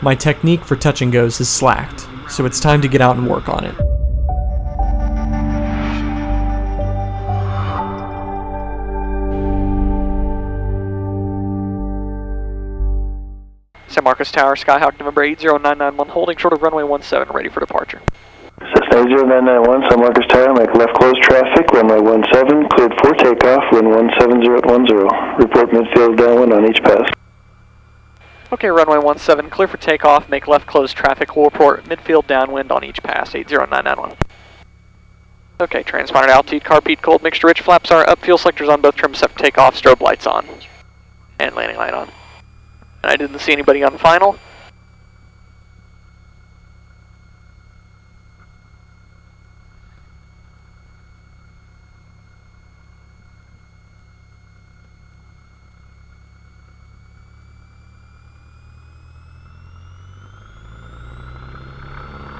My technique for touch and goes has slacked, so it's time to get out and work on it. San Marcos Tower, Skyhawk November 80991, holding short of runway 17, ready for departure. Cessna 80991, San Marcos Tower, make left close traffic, runway 17, cleared for takeoff, wind 17010. Report midfield downwind on each pass. Okay, runway 17, clear for takeoff, make left close traffic, we'll report midfield downwind on each pass, 80991. Okay, transponder altitude, carb heat, cold, mixture rich, flaps are up, fuel selectors on both trims, set for takeoff, strobe lights on, and landing light on. I didn't see anybody on final.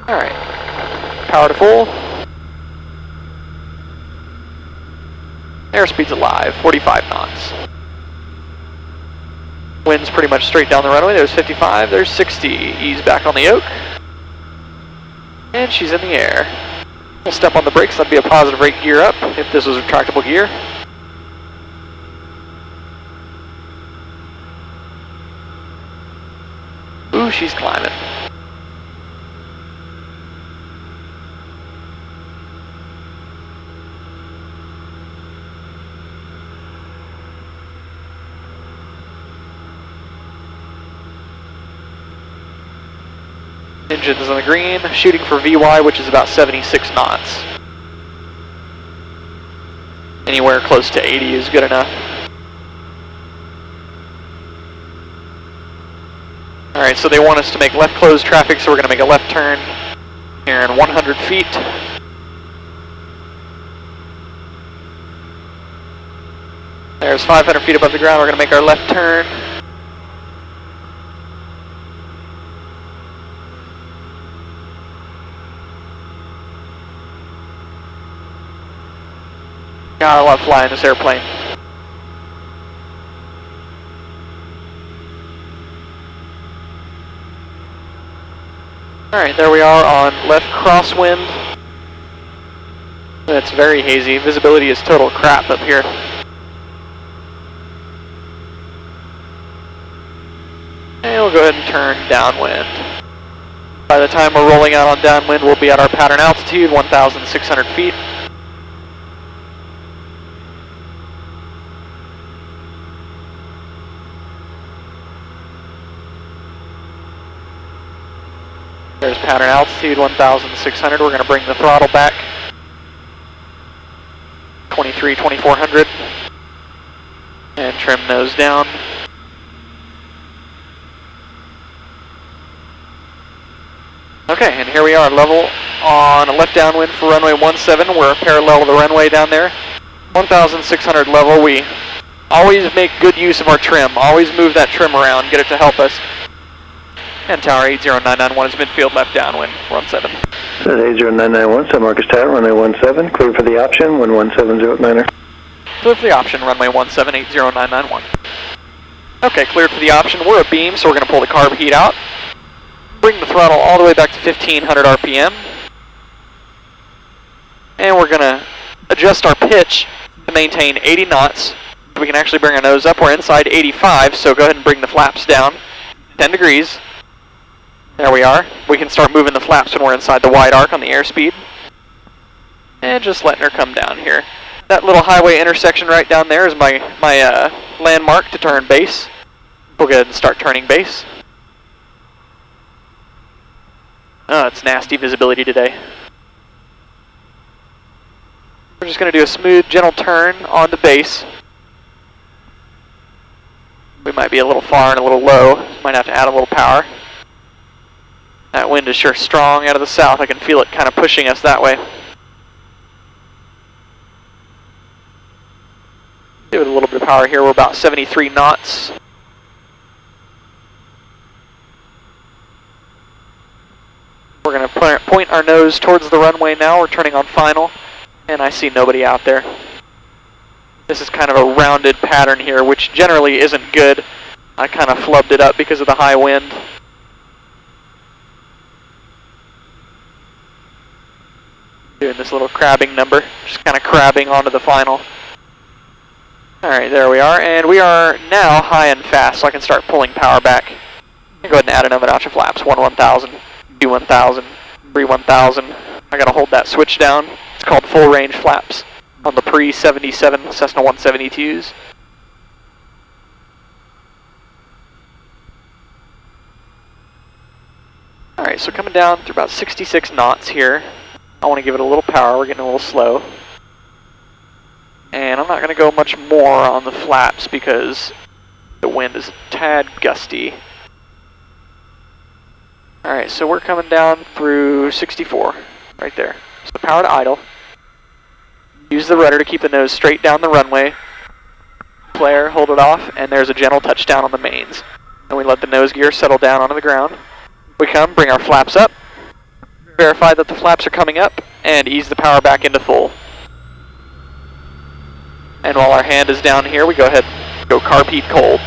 Alright, power to full. Airspeed's alive, 45 knots. Wind's pretty much straight down the runway. There's 55, there's 60. Ease back on the yoke. And she's in the air. We'll step on the brakes, that'd be a positive rate gear up if this was retractable gear. Ooh, she's climbing. Engines on the green, shooting for VY, which is about 76 knots. Anywhere close to 80 is good enough. Alright, so they want us to make left closed traffic, so we're going to make a left turn here in 100 feet. There's 500 feet above the ground, we're going to make our left turn. Got a lot of fly in this airplane. Alright, there we are on left crosswind. It's very hazy. Visibility is total crap up here. And we'll go ahead and turn downwind. By the time we're rolling out on downwind, we'll be at our pattern altitude, 1,600 feet. There's pattern altitude, 1,600. We're going to bring the throttle back, 2,400, and trim nose down. Okay, and here we are, level on a left downwind for runway 17. We're parallel to the runway down there. 1,600 level. We always make good use of our trim. Always move that trim around, get it to help us. And tower 80991 is midfield left downwind, 17. 80991, San Marcos Tower, runway 17, clear for the option, wind 170.9er. Clear for the option, runway 17, 80991. Okay, cleared for the option. We're a beam, so we're going to pull the carb heat out. Bring the throttle all the way back to 1,500 RPM. And we're going to adjust our pitch to maintain 80 knots. We can actually bring our nose up. We're inside 85, so go ahead and bring the flaps down 10 degrees. There we are. We can start moving the flaps when we're inside the wide arc on the airspeed. And just letting her come down here. That little highway intersection right down there is my landmark to turn base. We'll go ahead and start turning base. Oh, it's nasty visibility today. We're just going to do a smooth, gentle turn on the base. We might be a little far and a little low. Might have to add a little power. That wind is sure strong out of the south. I can feel it kind of pushing us that way. Give it a little bit of power here. We're about 73 knots. We're going to point our nose towards the runway now. We're turning on final, and I see nobody out there. This is kind of a rounded pattern here, which generally isn't good. I kind of flubbed it up because of the high wind. Doing this little crabbing number, just kind of crabbing onto the final. Alright, there we are, and we are now high and fast, so I can start pulling power back. Go ahead and add another notch of flaps. 1,000, 2,000, 3,000. I gotta hold that switch down. It's called full range flaps on the pre-77 Cessna 172s. Alright, so coming down through about 66 knots here. I want to give it a little power, we're getting a little slow. And I'm not going to go much more on the flaps because the wind is a tad gusty. Alright, so we're coming down through 64, right there. So power to idle. Use the rudder to keep the nose straight down the runway. Flare, hold it off, and there's a gentle touchdown on the mains. And we let the nose gear settle down onto the ground. We come, bring our flaps up, verify that the flaps are coming up, and ease the power back into full. And while our hand is down here, we go ahead and go carb heat cold.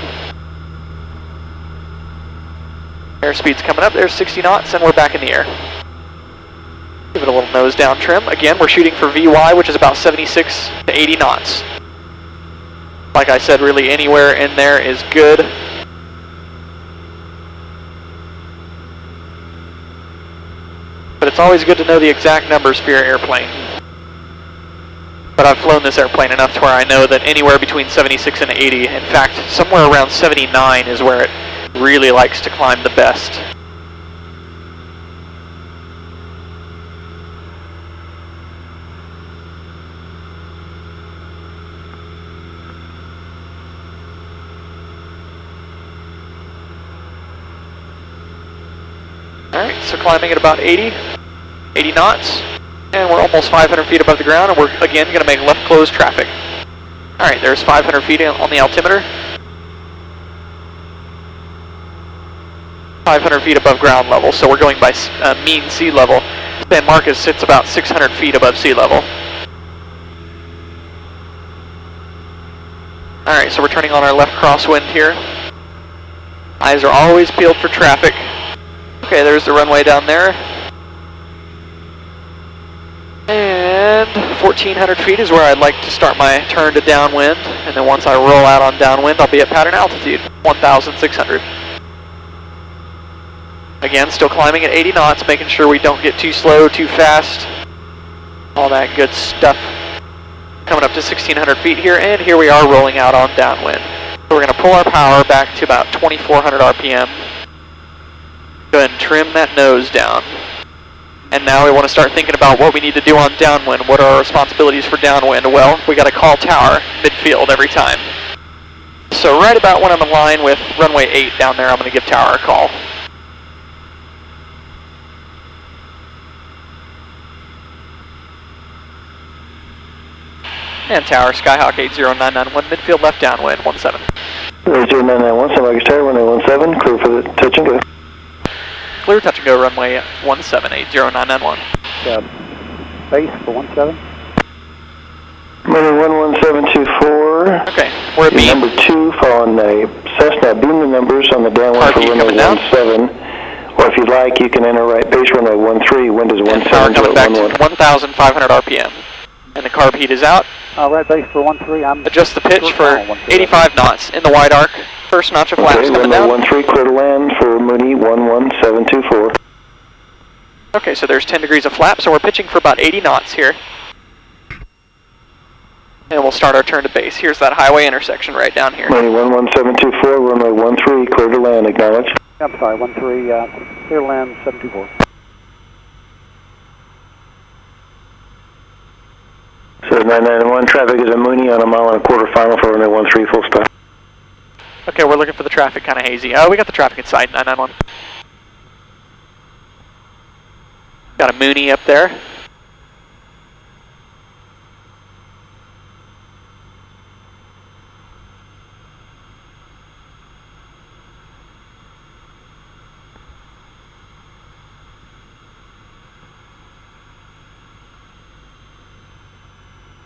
Airspeed's coming up, there's 60 knots, and we're back in the air. Give it a little nose down trim. Again, we're shooting for VY, which is about 76 to 80 knots. Like I said, really anywhere in there is good. But it's always good to know the exact numbers for your airplane. But I've flown this airplane enough to where I know that anywhere between 76 and 80, in fact, somewhere around 79 is where it really likes to climb the best. Alright, so climbing at about 80 knots, and we're almost 500 feet above the ground, and we're again going to make left close traffic. Alright, there's 500 feet on the altimeter. 500 feet above ground level, so we're going by mean sea level. San Marcos sits about 600 feet above sea level. Alright, so we're turning on our left crosswind here. Eyes are always peeled for traffic. Okay, there's the runway down there. And 1,400 feet is where I'd like to start my turn to downwind. And then once I roll out on downwind, I'll be at pattern altitude, 1,600. Again, still climbing at 80 knots, making sure we don't get too slow, too fast. All that good stuff. Coming up to 1,600 feet here, and here we are rolling out on downwind. So we're going to pull our power back to about 2,400 RPM. Go ahead and trim that nose down. And now we want to start thinking about what we need to do on downwind. What are our responsibilities for downwind? Well, we got to call tower midfield every time. So right about when I'm in line with runway 8 down there, I'm going to give tower a call. And tower, Skyhawk 80991, midfield left downwind, 17. 0991, San Marcos Tower, runway 17, clear for the touch and go. Clear touch and go, runway 17, 80991. Base for 17. Runway 11724. Okay, we're at beam. Number 2, following the Cessna, beam the numbers on the downwind for runway 17. Or if you'd like, you can enter right base runway 13, wind is 17. Coming back to 1,500 RPM. And the carb heat is out. Right base for 13. I'm adjust the pitch for 85 knots in the wide arc. First notch of flaps coming down. Runway 13, clear to land for Mooney 11724. Okay, so there's 10 degrees of flap, so we're pitching for about 80 knots here. And we'll start our turn to base. Here's that highway intersection right down here. Mooney 11724, runway 13, clear to land, acknowledge. I'm sorry, 13, clear to land 724. So 991, traffic is a Mooney on a 1.25 mile final for runway 13, full stop. Okay, we're looking for the traffic, kind of hazy. Oh, we got the traffic inside, 991. Got a Mooney up there.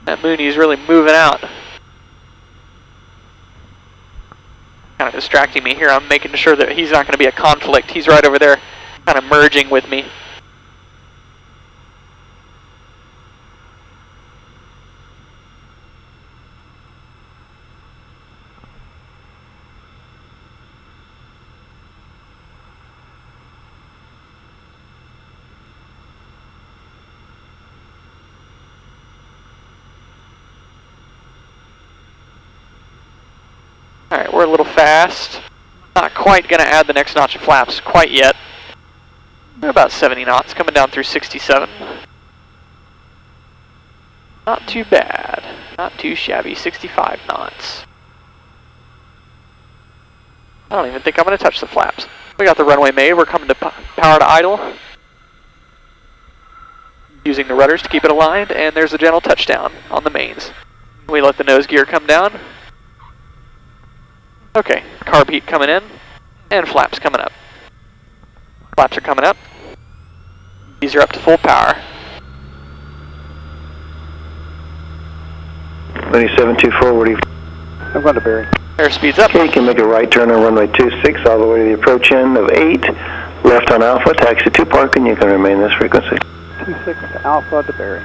That Mooney is really moving out. Kind of distracting me here. I'm making sure that he's not going to be a conflict. He's right over there, kind of merging with me. Alright, we're a little fast. Not quite going to add the next notch of flaps quite yet. We're about 70 knots, coming down through 67. Not too bad. Not too shabby. 65 knots. I don't even think I'm going to touch the flaps. We got the runway made. We're coming to power to idle. Using the rudders to keep it aligned, and there's a gentle touchdown on the mains. We let the nose gear come down. Okay, carb heat coming in, and flaps coming up. Flaps are coming up. These are up to full power. 2724, what do you... I'm going to Barry. Airspeed's up. Okay, you can make a right turn on runway 26 all the way to the approach end of 8. Left on Alpha, taxi to park, and you can remain this frequency. 26 Alpha to Barry.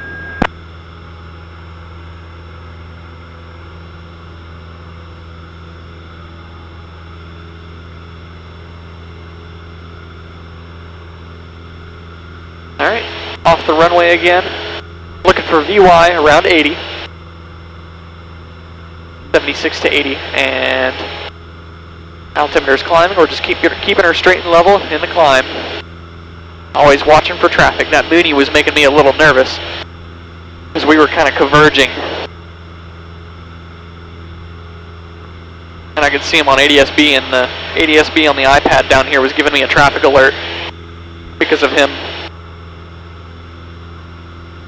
Alright, off the runway again. Looking for VY around 80. 76 to 80, and altimeter's climbing. We're just keeping her straight and level in the climb. Always watching for traffic. That Mooney was making me a little nervous because we were kind of converging. And I could see him on ADS-B, and the ADS-B on the iPad down here was giving me a traffic alert because of him.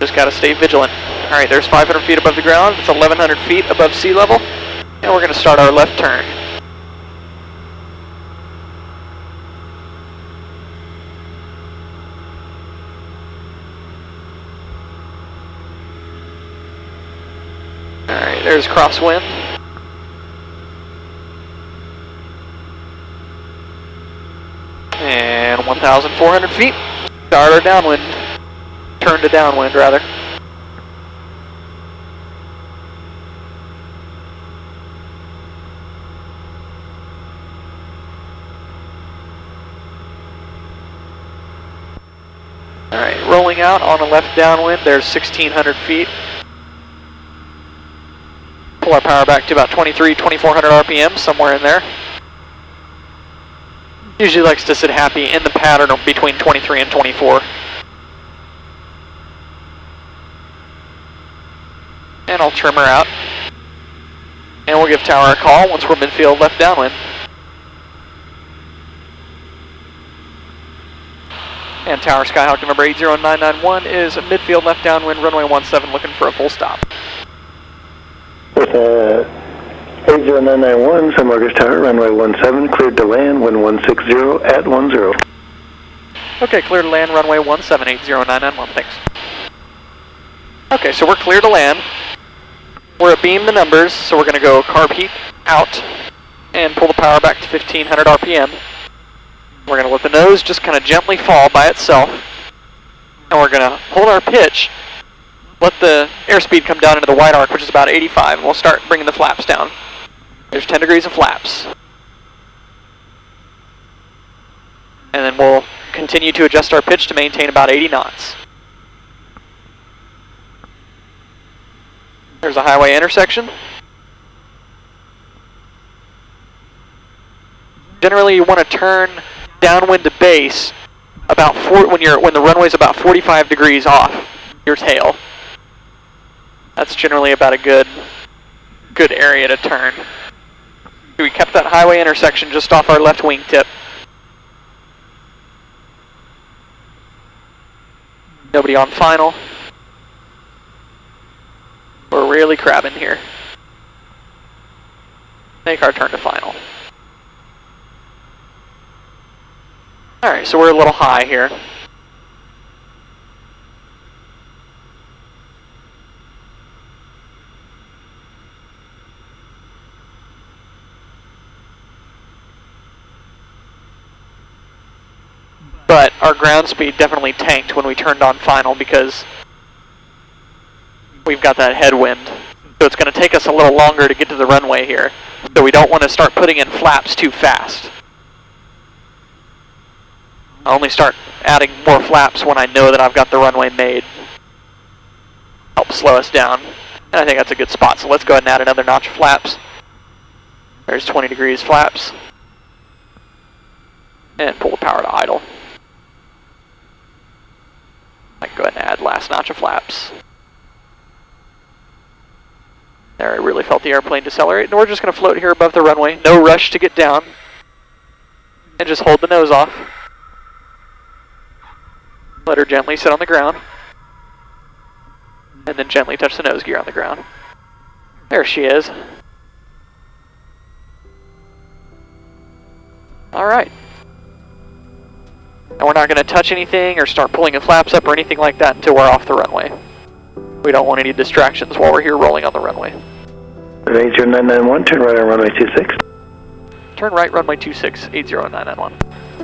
Just got to stay vigilant. Alright, there's 500 feet above the ground. It's 1,100 feet above sea level. And we're going to start our left turn. Alright, there's crosswind. And 1,400 feet. Start our downwind. Turn to downwind, rather. Alright, rolling out on a left downwind, there's 1,600 feet. Pull our power back to about 2,400 RPM, somewhere in there. Usually likes to sit happy in the pattern of between 23 and 24. And I'll trim her out. And we'll give tower a call once we're midfield left downwind. And tower Skyhawk number 80991 is midfield left downwind, runway 17, looking for a full stop. With 80991, San Marcos Tower, runway 17, cleared to land, wind 160 at 10. Okay, clear to land, runway 17, 80991, thanks. Okay, so we're clear to land. We're abeam the numbers, so we're going to go carb heat out and pull the power back to 1,500 RPM. We're going to let the nose just kind of gently fall by itself. And we're going to hold our pitch, let the airspeed come down into the wide arc, which is about 85, and we'll start bringing the flaps down. There's 10 degrees of flaps. And then we'll continue to adjust our pitch to maintain about 80 knots. There's a highway intersection. Generally, you want to turn downwind to base about when the runway's about 45 degrees off your tail. That's generally about a good area to turn. We kept that highway intersection just off our left wingtip. Nobody on final. We're really crabbing here. Make our turn to final. Alright, so we're a little high here. But our ground speed definitely tanked when we turned on final because we've got that headwind. So it's going to take us a little longer to get to the runway here. So we don't want to start putting in flaps too fast. I'll only start adding more flaps when I know that I've got the runway made. Help slow us down. And I think that's a good spot. So let's go ahead and add another notch of flaps. There's 20 degrees flaps. And pull the power to idle. I can go ahead and add last notch of flaps. There, I really felt the airplane decelerate, and we're just going to float here above the runway. No rush to get down. And just hold the nose off. Let her gently sit on the ground. And then gently touch the nose gear on the ground. There she is. Alright. And we're not going to touch anything or start pulling the flaps up or anything like that until we're off the runway. We don't want any distractions while we're here rolling on the runway. 80991, turn right on runway 26. Turn right, runway 26, 80991.